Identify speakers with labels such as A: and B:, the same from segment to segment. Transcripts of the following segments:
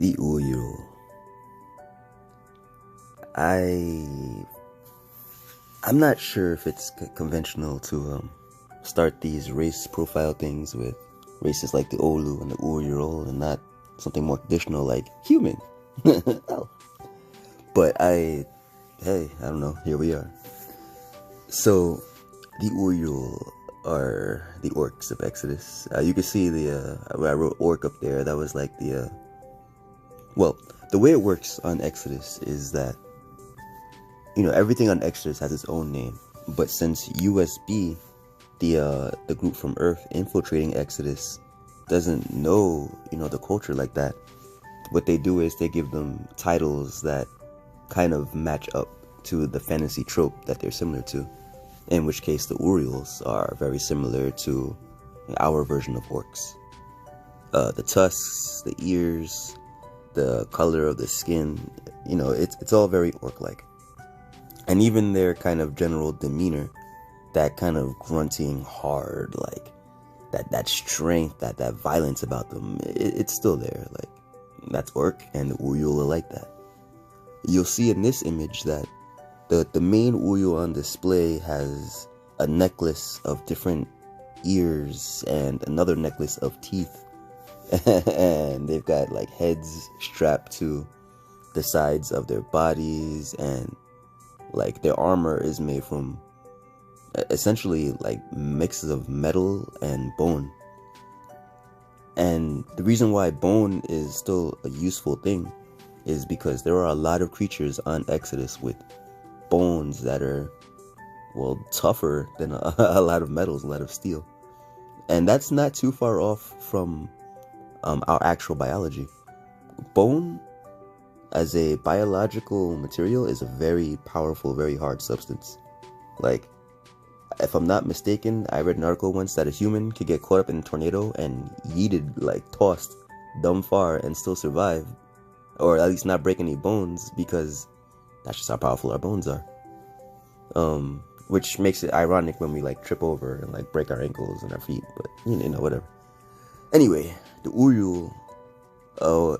A: The Urul. I'm not sure if it's conventional to start these race profile things with races like the Olu and the Urul and not something more traditional like human. Oh. But I don't know, here we are. So, the Urul are the orcs of Exodus. You can see where I wrote orc up there, that was like the way it works on Exodus is that, everything on Exodus has its own name. But since USB, the group from Earth infiltrating Exodus, doesn't know, the culture like that, what they do is they give them titles that kind of match up to the fantasy trope that they're similar to. In which case, the Uruls are very similar to our version of orcs. The tusks, the ears, the color of the skin, it's all very orc-like. And even their kind of general demeanor, that kind of grunting hard, like that strength, that violence about them, it's still there. Like, that's orc, and the Urul are like that. You'll see in this image that the main Urul on display has a necklace of different ears and another necklace of teeth. And they've got like heads strapped to the sides of their bodies, and like their armor is made from essentially like mixes of metal and bone. And the reason why bone is still a useful thing is because there are a lot of creatures on Exodus with bones that are, tougher than a lot of metals, a lot of steel. And that's not too far off from our actual biology. Bone, as a biological material, is a very powerful, very hard substance. Like, if I'm not mistaken, I read an article once that a human could get caught up in a tornado and yeeted, like tossed dumb far and still survive, or at least not break any bones, because that's just how powerful our bones are. Which makes it ironic when we like trip over and like break our ankles and our feet, but whatever. Anyway, the Urul,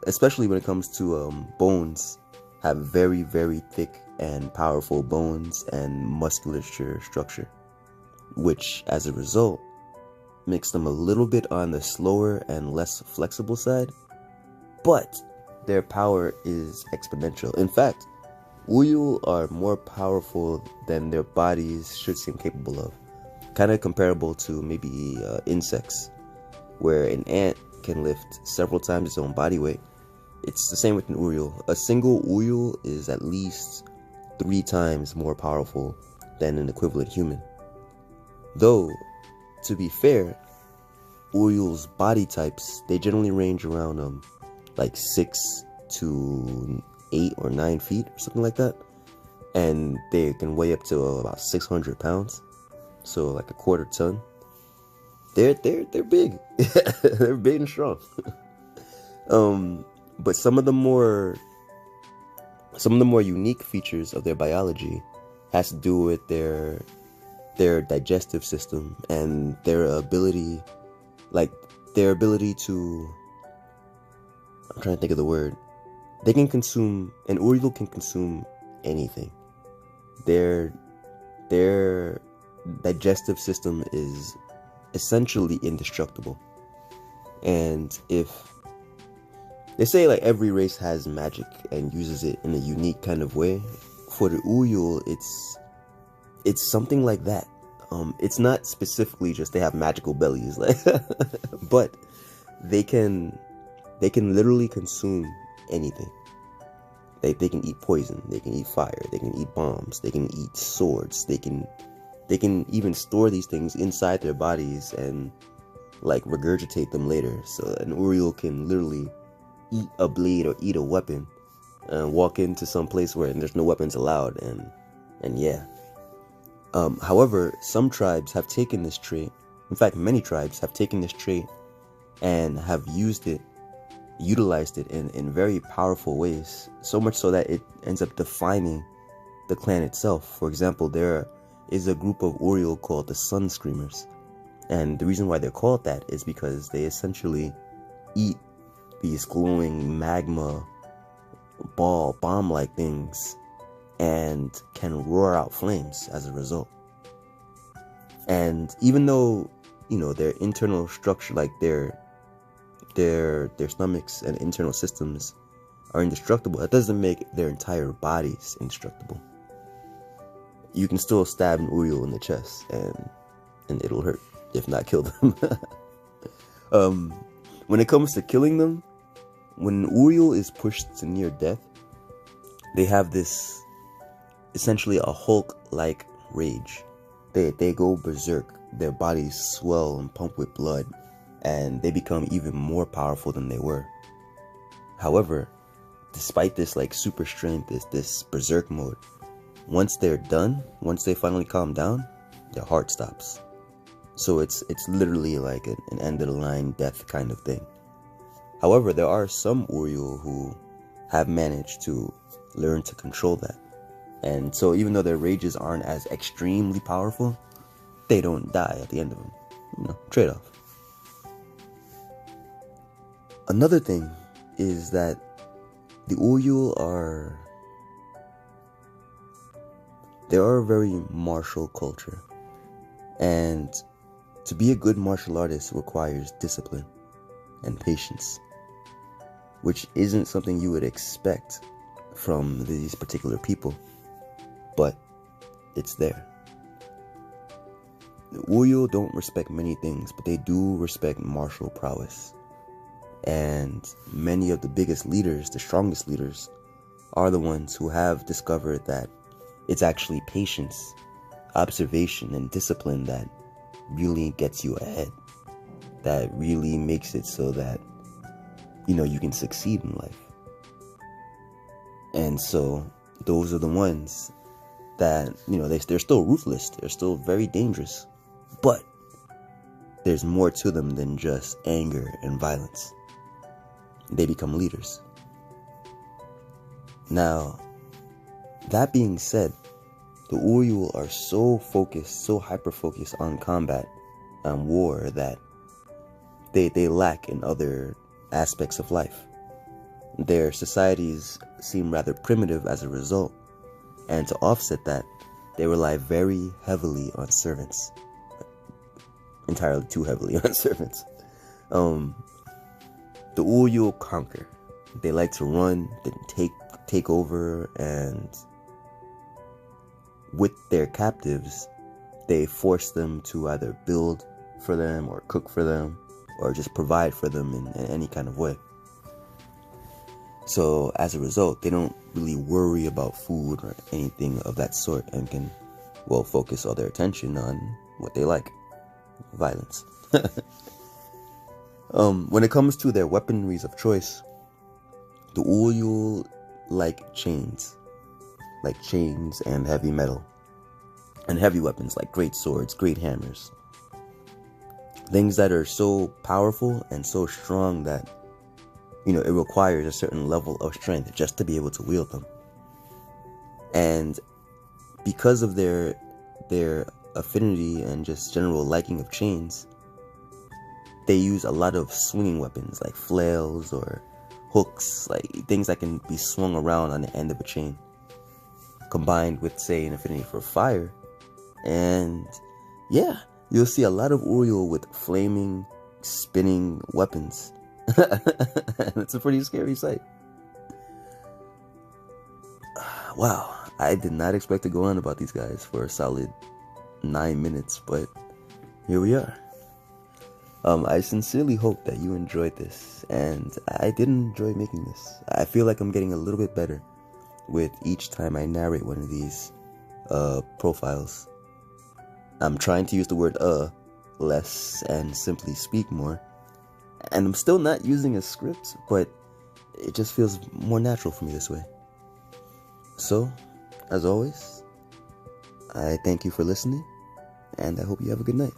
A: especially when it comes to bones, have very, very thick and powerful bones and musculature structure, which as a result makes them a little bit on the slower and less flexible side, but their power is exponential. In fact, Urul are more powerful than their bodies should seem capable of. Kind of comparable to maybe insects, where an ant can lift several times its own body weight. It's the same with an Urul. A single Urul is at least 3 times more powerful than an equivalent human. Though, to be fair, Urul's body types, they generally range around like 6 to 8 or 9 feet or something like that, and they can weigh up to about 600 pounds, so like a quarter ton. They're big. They're big and strong. But some of the more unique features of their biology has to do with their digestive system and their ability to, I'm trying to think of the word. They can consume, an Urul can consume anything. Their digestive system is essentially indestructible. And if they say like every race has magic and uses it in a unique kind of way, for the Urul it's something like that. It's not specifically just they have magical bellies, like but they can literally consume anything. They can eat poison, they can eat fire, they can eat bombs, they can eat swords, they can even store these things inside their bodies and like regurgitate them later. So an Urul can literally eat a blade or eat a weapon and walk into some place where there's no weapons allowed, and yeah. However, some tribes have taken this trait. In fact, many tribes have taken this trait and have utilized it in very powerful ways, so much so that it ends up defining the clan itself. For example, there is a group of Urul called the Sun Screamers, and the reason why they're called that is because they essentially eat these glowing magma bomb-like things, and can roar out flames as a result. And even though, their internal structure, like their stomachs and internal systems are indestructible, that doesn't make their entire bodies indestructible. You can still stab an Urul in the chest and it'll hurt, if not kill them. When it comes to killing them, when an Urul is pushed to near death, they have this, essentially a Hulk-like rage. They go berserk, their bodies swell and pump with blood, and they become even more powerful than they were. However, despite this super strength, this berserk mode, once they're done, once they finally calm down, their heart stops. So it's literally like an end of the line death kind of thing. However, there are some Urul who have managed to learn to control that. And so even though their rages aren't as extremely powerful, they don't die at the end of them. Trade-off. Another thing is that the Urul are a very martial culture. And to be a good martial artist requires discipline and patience, which isn't something you would expect from these particular people, but it's there. The Urul don't respect many things, but they do respect martial prowess. And many of the biggest leaders, the strongest leaders, are the ones who have discovered that it's actually patience, observation, and discipline that really gets you ahead, that really makes it so that you can succeed in life. And so those are the ones that they're still ruthless, they're still very dangerous, but there's more to them than just anger and violence. They become leaders. Now, that being said, the Urul are so focused, so hyper-focused on combat and war that they lack in other aspects of life. Their societies seem rather primitive as a result, and to offset that, they rely very heavily on servants. Entirely too heavily on servants. The Urul conquer. They like to run, then take over, and with their captives, they force them to either build for them or cook for them or just provide for them in any kind of way. So as a result, they don't really worry about food or anything of that sort and can, focus all their attention on what they like: violence. When it comes to their weaponries of choice, the Urul like chains and heavy metal, and heavy weapons like great swords, great hammers. Things that are so powerful and so strong that, it requires a certain level of strength just to be able to wield them. And because of their affinity and just general liking of chains, they use a lot of swinging weapons like flails or hooks, like things that can be swung around on the end of a chain, combined with, say, an affinity for fire. And yeah, you'll see a lot of Urul with flaming, spinning weapons. It's a pretty scary sight. Wow, I did not expect to go on about these guys for a solid 9 minutes, but here we are. I sincerely hope that you enjoyed this, and I did enjoy making this. I feel like I'm getting a little bit better with each time I narrate one of these profiles. I'm trying to use the word less and simply speak more. And I'm still not using a script, but it just feels more natural for me this way. So, as always, I thank you for listening, and I hope you have a good night.